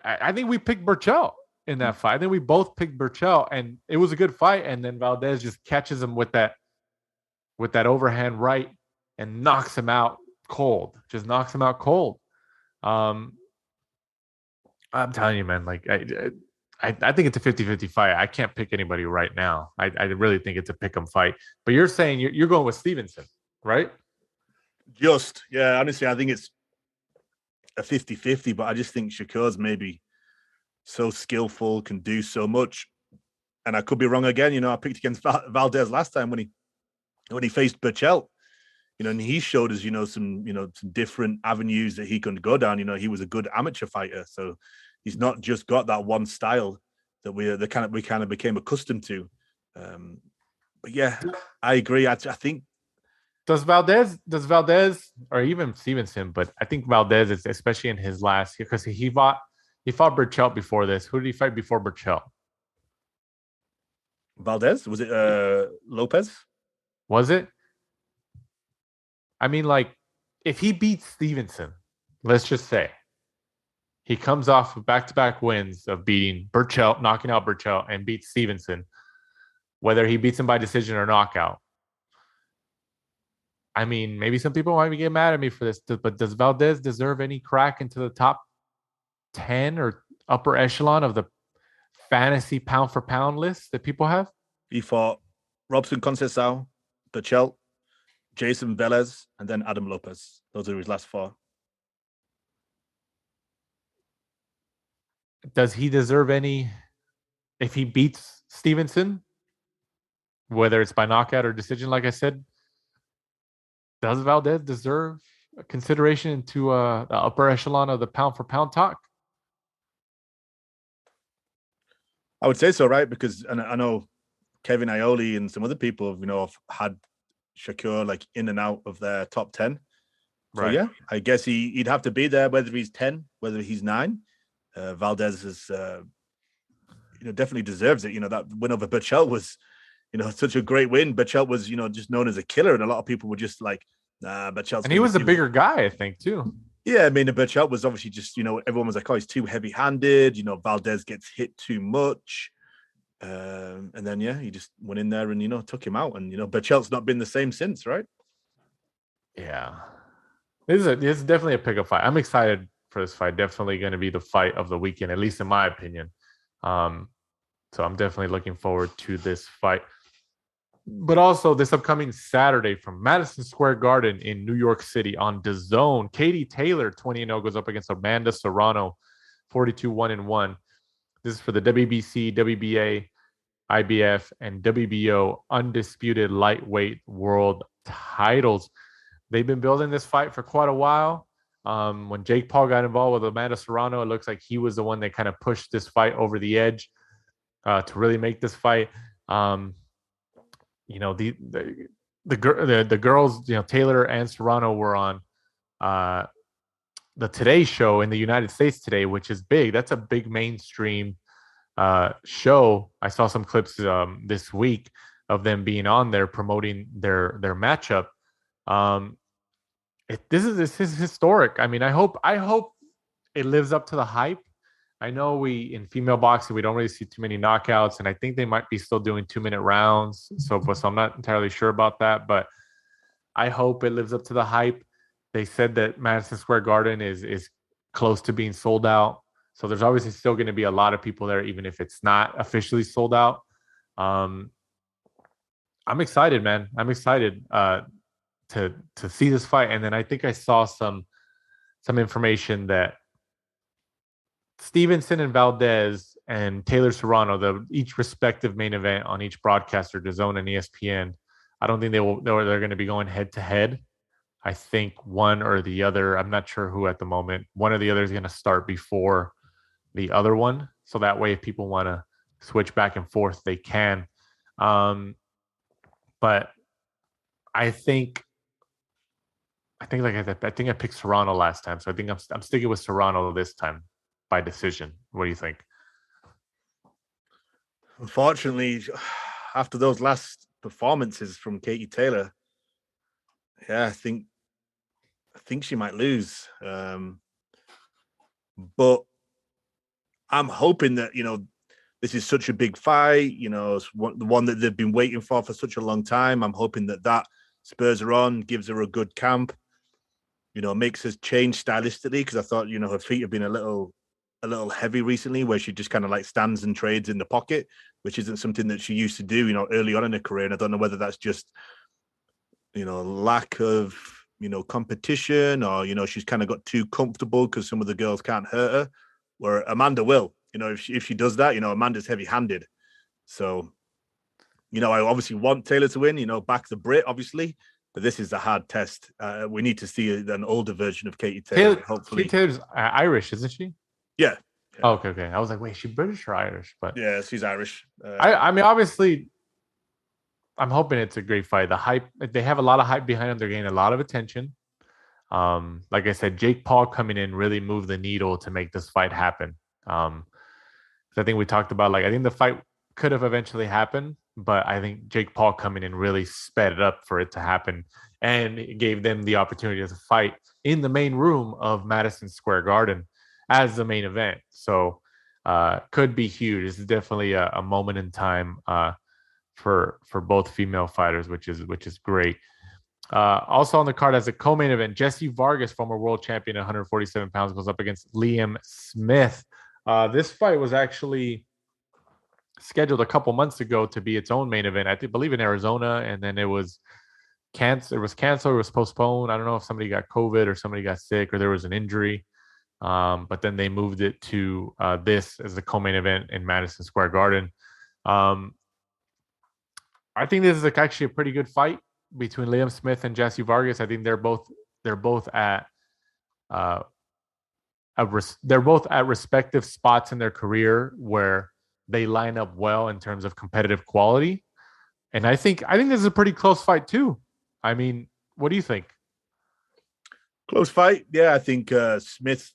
I think we picked Burchell in that fight. I think we both picked Burchell, and it was a good fight. And then Valdez just catches him with that overhand right and knocks him out cold. Just knocks him out cold. I'm telling you, man. Like I think it's a 50-50 fight. I can't pick anybody right now. I really think it's a pick 'em fight. But you're saying you're going with Stevenson, right? Yeah. Honestly, I think it's a 50-50, but I just think Shakur's maybe so skillful, can do so much. And I could be wrong again. I picked against Valdez last time when he faced Burchell. And he showed us, some different avenues that he can go down. He was a good amateur fighter. So he's not just got that one style that we kind of became accustomed to. But yeah, I agree. I think Does Valdez or even Stevenson, but I think Valdez is, especially in his last year, because he fought Burchell before this. Who did he fight before Burchell? Valdez? Was it Lopez? Was it? I mean, like, if he beats Stevenson, let's just say he comes off of back-to-back wins of beating Burchell, knocking out Burchell, and beats Stevenson, whether he beats him by decision or knockout. I mean, maybe some people might get mad at me for this, but does Valdez deserve any crack into the top 10 or upper echelon of the fantasy pound for pound list that people have? He fought Robson Conceição, Berchelt, Jason Velez, and then Adam Lopez. Those are his last 4. Does he deserve any if he beats Stevenson, whether it's by knockout or decision? Like I said, does Valdez deserve consideration into the upper echelon of the pound for pound talk? I would say so, right? Because I know Kevin Ioli and some other people have had Shakur like in and out of their top 10. So Right. yeah, I guess he'd have to be there, whether he's 10, whether he's 9. Valdez is, definitely deserves it. That win over Berchelt was, such a great win. Berchelt was, just known as a killer, and a lot of people were just like, nah, Berchelt's. And he was a bigger guy, I think, too. Yeah, I mean, Berchelt was obviously just, everyone was like, oh, he's too heavy-handed. Valdez gets hit too much. And then, yeah, he just went in there and, took him out. And, Berchelt's not been the same since, right? Yeah. This is definitely a pickup fight. I'm excited for this fight. Definitely going to be the fight of the weekend, at least in my opinion. So I'm definitely looking forward to this fight. But also this upcoming Saturday from Madison Square Garden in New York City on DAZN, Katie Taylor, 20-0, goes up against Amanda Serrano, 42-1-1. This is for the WBC, WBA, IBF, and WBO undisputed lightweight world titles. They've been building this fight for quite a while. When Jake Paul got involved with Amanda Serrano, it looks like he was the one that kind of pushed this fight over the edge to really make this fight. The girls, Taylor and Serrano were on the Today Show in the United States today, which is big. That's a big mainstream show. I saw some clips this week of them being on there promoting their matchup. This is historic. I mean, I hope it lives up to the hype. I know in female boxing, we don't really see too many knockouts, and I think they might be still doing 2-minute rounds. So I'm not entirely sure about that, but I hope it lives up to the hype. They said that Madison Square Garden is close to being sold out. So there's obviously still going to be a lot of people there, even if it's not officially sold out. I'm excited, man. I'm excited to see this fight. And then I think I saw some information that Stevenson and Valdez and Taylor-Serrano, each respective main event on each broadcaster, DAZN and ESPN, I don't think they're going to be going head to head. I think one or the other, I'm not sure who at the moment, one or the other is going to start before the other one. So that way, if people want to switch back and forth, they can. But I think I picked Serrano last time. So I think I'm sticking with Serrano this time by decision. What do you think? Unfortunately, after those last performances from Katie Taylor, yeah, I think she might lose. But I'm hoping that, this is such a big fight, it's the one that they've been waiting for such a long time. I'm hoping that spurs her on, gives her a good camp, makes her change stylistically, because I thought, her feet have been a little heavy recently, where she just kind of like stands and trades in the pocket, which isn't something that she used to do, early on in her career. And I don't know whether that's just, lack of, competition, or, she's kind of got too comfortable because some of the girls can't hurt her, where Amanda will, if she does that, Amanda's heavy-handed. So, I obviously want Taylor to win, back the Brit, obviously, but this is a hard test. We need to see an older version of Katie Taylor, hopefully. Katie Taylor's Irish, isn't she? Yeah. Oh, okay. I was like, wait, is she British or Irish? But yeah, she's Irish. I mean, obviously, I'm hoping it's a great fight. The hype, they have a lot of hype behind them. They're getting a lot of attention. Like I said, Jake Paul coming in really moved the needle to make this fight happen. I think we talked about, I think the fight could have eventually happened, but I think Jake Paul coming in really sped it up for it to happen, and it gave them the opportunity to fight in the main room of Madison Square Garden as the main event. So could be huge. This is definitely a moment in time for both female fighters, which is great. Also on the card as a co-main event, Jesse Vargas, former world champion at 147 pounds, goes up against Liam Smith. This fight was actually scheduled a couple months ago to be its own main event. I believe in Arizona, and then it was canceled. It was postponed. I don't know if somebody got COVID or somebody got sick or there was an injury. But then they moved it to this as the co-main event in Madison Square Garden. I think this is actually a pretty good fight between Liam Smith and Jesse Vargas. I think they're both at respective spots in their career where they line up well in terms of competitive quality. And I think this is a pretty close fight too. I mean, what do you think? Close fight. Yeah, I think Smith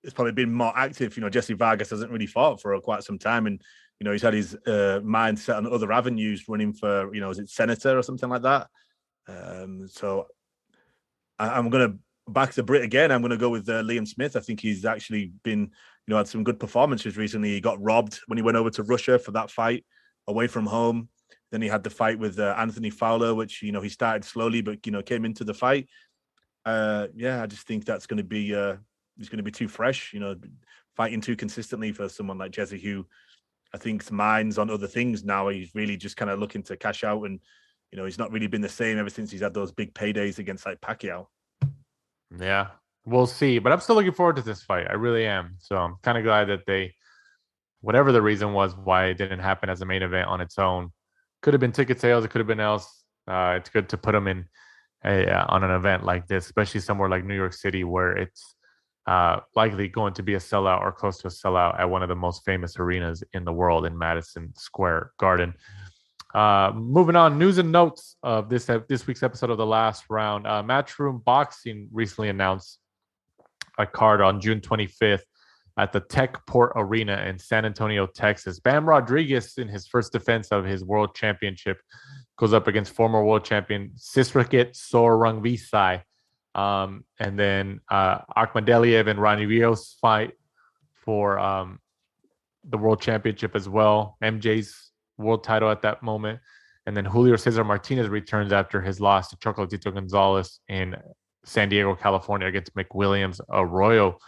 has probably been more active. Jesse Vargas hasn't really fought for quite some time. And, he's had his mind set on other avenues, running for, is it senator or something like that? So I'm going to back the Brit again. I'm going to go with Liam Smith. I think he's actually been, had some good performances recently. He got robbed when he went over to Russia for that fight away from home. Then he had the fight with Anthony Fowler, which, he started slowly, but, came into the fight. I just think that's going to be, he's going to be too fresh, fighting too consistently for someone like Jesse, who I think's mind's on other things now. He's really just kind of looking to cash out, and, he's not really been the same ever since he's had those big paydays against like Pacquiao. Yeah, we'll see. But I'm still looking forward to this fight. I really am. So I'm kind of glad that they, whatever the reason was why it didn't happen as a main event on its own, could have been ticket sales. It could have been else. It's good to put them in on an event like this, especially somewhere like New York City, where it's likely going to be a sellout or close to a sellout at one of the most famous arenas in the world in Madison Square Garden. Moving on, news and notes of this week's episode of The Last Round. Matchroom Boxing recently announced a card on June 25th at the Techport Arena in San Antonio, Texas. Bam Rodriguez, in his first defense of his world championship, goes up against former world champion Sisraket Sorangvisai. And then Akhmadaliev and Ronnie Rios fight for the world championship as well. MJ's world title at that moment. And then Julio Cesar Martinez returns after his loss to Chocolatito Gonzalez in San Diego, California against McWilliams Arroyo.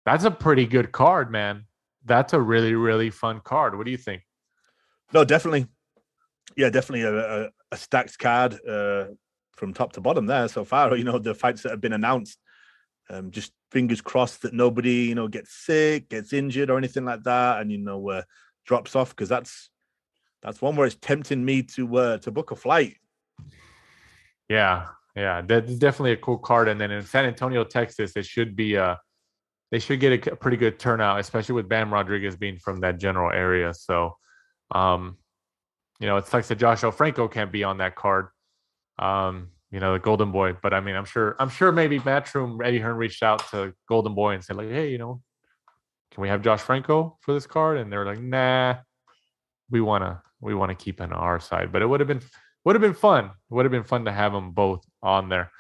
That's a pretty good card, man. That's a really, really fun card. What do you think? No, definitely. Yeah, definitely a stacked card from top to bottom there so far. The fights that have been announced, just fingers crossed that nobody, gets sick, gets injured or anything like that, and, drops off, because that's one where it's tempting me to book a flight. Yeah, that's definitely a cool card. And then in San Antonio, Texas, it should be they should get a pretty good turnout, especially with Bam Rodriguez being from that general area. So, it sucks that Joshua Franco can't be on that card. The Golden Boy. But I mean, I'm sure maybe Matchroom, Eddie Hearn reached out to Golden Boy and said, like, hey, can we have Josh Franco for this card? And they're like, nah, we wanna keep him on our side. But it would have been fun. It would have been fun to have them both on there.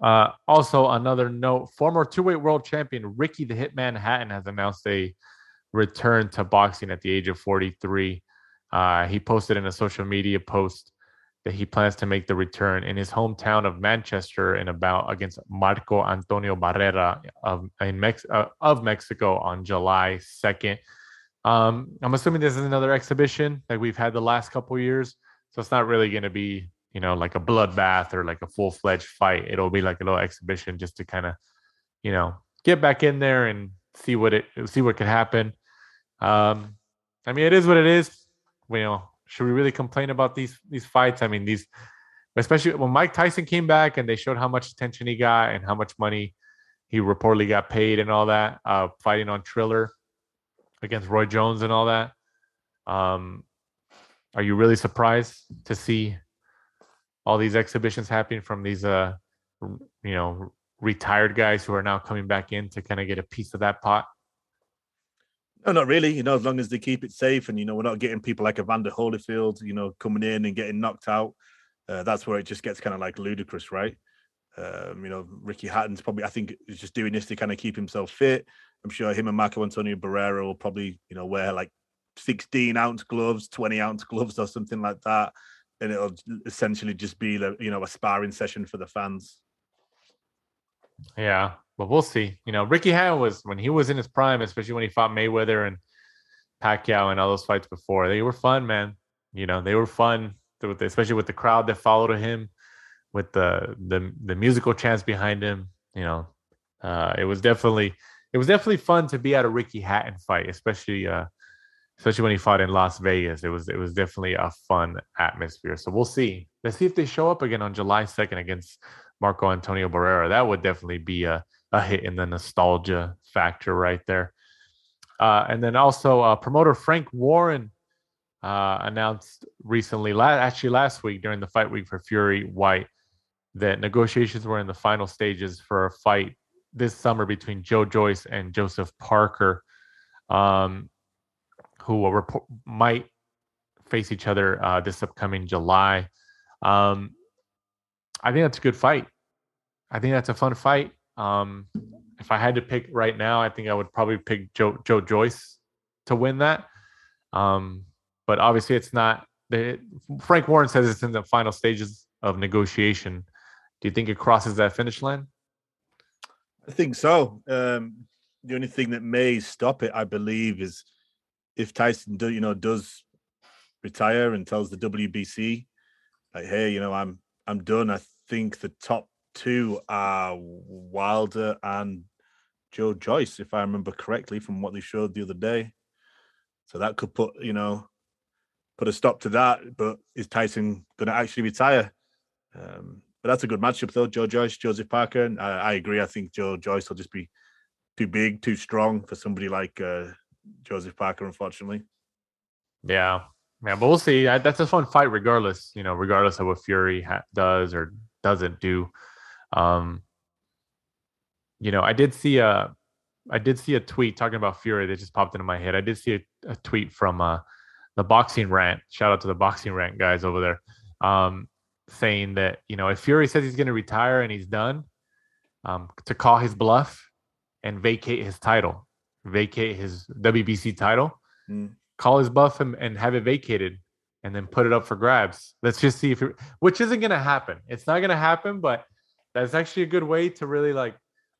Also, another note, former two-weight world champion Ricky the Hitman Hatton has announced a return to boxing at the age of 43. He posted in a social media post that he plans to make the return in his hometown of Manchester in a bout against Marco Antonio Barrera of Mexico on July 2nd. I'm assuming this is another exhibition like we've had the last couple of years. So it's not really going to be, like a bloodbath or like a full-fledged fight. It'll be like a little exhibition just to kind of, get back in there and see what could happen. I mean, it is what it is. Should we really complain about these fights? I mean, especially when Mike Tyson came back and they showed how much attention he got and how much money he reportedly got paid and all that, fighting on Triller against Roy Jones and all that. Are you really surprised to see all these exhibitions happening from these, retired guys who are now coming back in to kind of get a piece of that pot? No, not really. As long as they keep it safe and, we're not getting people like Evander Holyfield, coming in and getting knocked out. That's where it just gets kind of like ludicrous, right? Ricky Hatton's probably, I think, is just doing this to kind of keep himself fit. I'm sure him and Marco Antonio Barrera will probably, wear like 16-ounce gloves, 20-ounce gloves or something like that. and it'll essentially just be a sparring session for the fans. Yeah, but we'll see. Ricky Hatton when he was in his prime, especially when he fought Mayweather and Pacquiao and all those fights before. They were fun, man. They were fun, especially with the crowd that followed him, with the musical chants behind him. It was definitely fun to be at a Ricky Hatton fight, especially when he fought in Las Vegas. It was definitely a fun atmosphere. So we'll see. Let's see if they show up again on July 2nd against Marco Antonio Barrera. That would definitely be a hit in the nostalgia factor right there. And then also promoter Frank Warren announced recently, last week during the fight week for Fury-Whyte, that negotiations were in the final stages for a fight this summer between Joe Joyce and Joseph Parker, who might face each other this upcoming July. I think that's a good fight. I think that's a fun fight. If I had to pick right now, I think I would probably pick Joe Joyce to win that. But obviously it's not. Frank Warren says it's in the final stages of negotiation. Do you think it crosses that finish line? I think so. The only thing that may stop it, I believe, is if Tyson does retire and tells the WBC, like, hey, I'm done. I think the top two are Wilder and Joe Joyce, if I remember correctly from what they showed the other day. So that could put a stop to that. But is Tyson going to actually retire? But that's a good matchup, though. Joe Joyce, Joseph Parker. And I agree. I think Joe Joyce will just be too big, too strong for somebody like Joseph Parker, unfortunately. Yeah, but we'll see. That's a fun fight, regardless. Regardless of what Fury does or doesn't do. I did see a tweet talking about Fury that just popped into my head. I did see a tweet from the Boxing Rant. Shout out to the Boxing Rant guys over there, saying that if Fury says he's going to retire and he's done, to call his bluff and vacate his title, vacate his WBC title, call his bluff and have it vacated, and then put it up for grabs. Let's just see which isn't going to happen. It's not going to happen, but that's actually a good way to really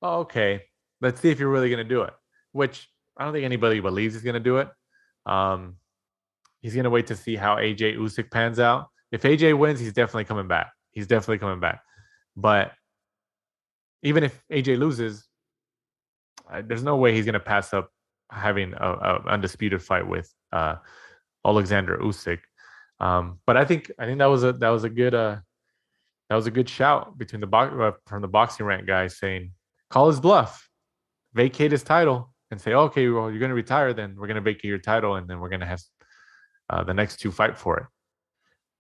okay, let's see if you're really going to do it, which I don't think anybody believes he's going to do it. He's going to wait to see how AJ Usyk pans out. If AJ wins, he's definitely coming back. But even if AJ loses, there's no way he's going to pass up having a undisputed fight with Alexander Usyk. But I think that was a good shout between from the Boxing Rant guys, saying call his bluff, vacate his title, and say, okay, well, you're going to retire, then we're going to vacate your title, and then we're going to have the next two fight for it.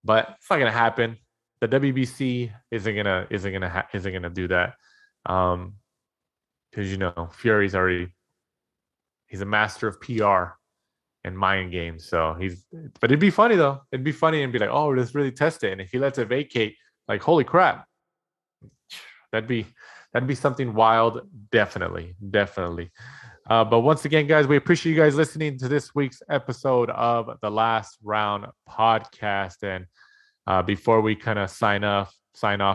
But it's not going to happen. The WBC isn't gonna do that, because Fury's he's a master of PR and mind games. So but it'd be funny though. It'd be funny and be like, oh, let's really test it. And if he lets it vacate, like, holy crap, that'd be something wild. Definitely. But once again, guys, we appreciate you guys listening to this week's episode of the Last Round podcast. And before we kind of sign off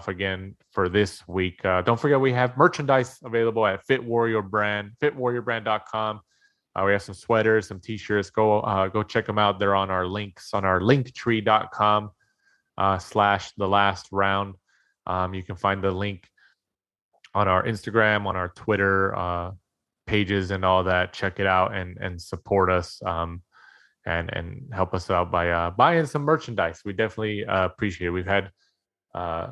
again for this week, don't forget we have merchandise available at fitwarriorbrand.com. We have some sweaters, some t-shirts. Go check them out. They're on our links on our linktree.com /the last round. You can find the link on our Instagram, on our Twitter pages and all that. Check it out and support us and help us out by buying some merchandise. We definitely appreciate it. We've had a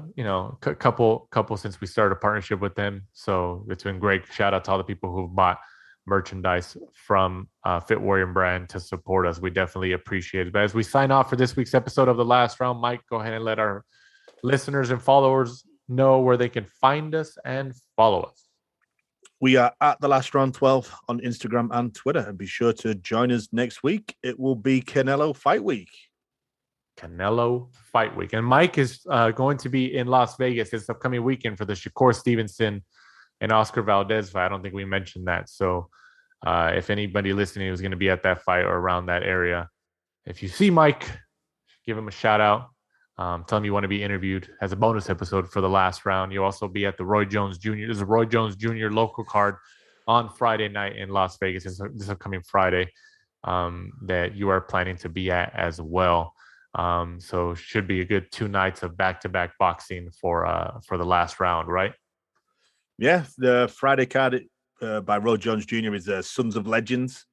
couple since we started a partnership with them, so it's been great. Shout out to all the people who've bought merchandise from Fit Warrior Brand to support us. We definitely appreciate it. But as we sign off for this week's episode of The Last Round, Mike, go ahead and let our listeners and followers know where they can find us and follow us. We are at The Last Round 12 on Instagram and Twitter. And be sure to join us next week. It will be Canelo Fight Week. And Mike is going to be in Las Vegas this upcoming weekend for the Shakur-Stevenson and Oscar Valdez fight. I don't think we mentioned that. So if anybody listening is going to be at that fight or around that area, if you see Mike, give him a shout out. tell him you want to be interviewed as a bonus episode for the last round. You'll also be at the Roy Jones Jr. There's a Roy Jones Jr. local card on Friday night in Las Vegas. This upcoming Friday that you are planning to be at as well. So should be a good 2 nights of back-to-back boxing for the last round, right? Yeah, the Friday card by Roy Jones Jr. is Sons of Legends.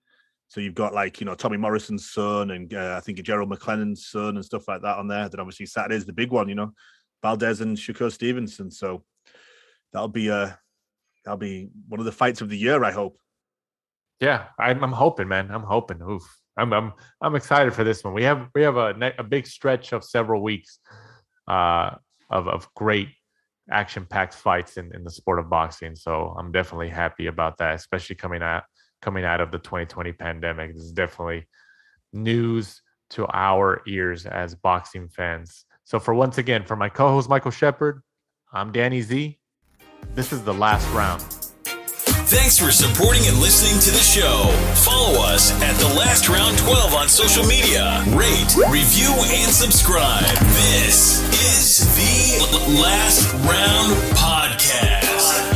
So you've got Tommy Morrison's son and I think Gerald McLennan's son and stuff like that on there. Then obviously Saturday's the big one, Valdez and Stevenson. So that'll be one of the fights of the year, I hope. Yeah, I'm hoping, man. I'm hoping. Oof. I'm excited for this one. We have a big stretch of several weeks of great action-packed fights in the sport of boxing. So I'm definitely happy about that, especially coming out of the 2020 pandemic. This is definitely news to our ears as boxing fans. So for my co-host Michael Shepard, I'm Danny Z. This is the last round. Thanks for supporting and listening to the show. Follow us at The Last Round 12 on social media. Rate, review, and subscribe. This is the Last Round Podcast.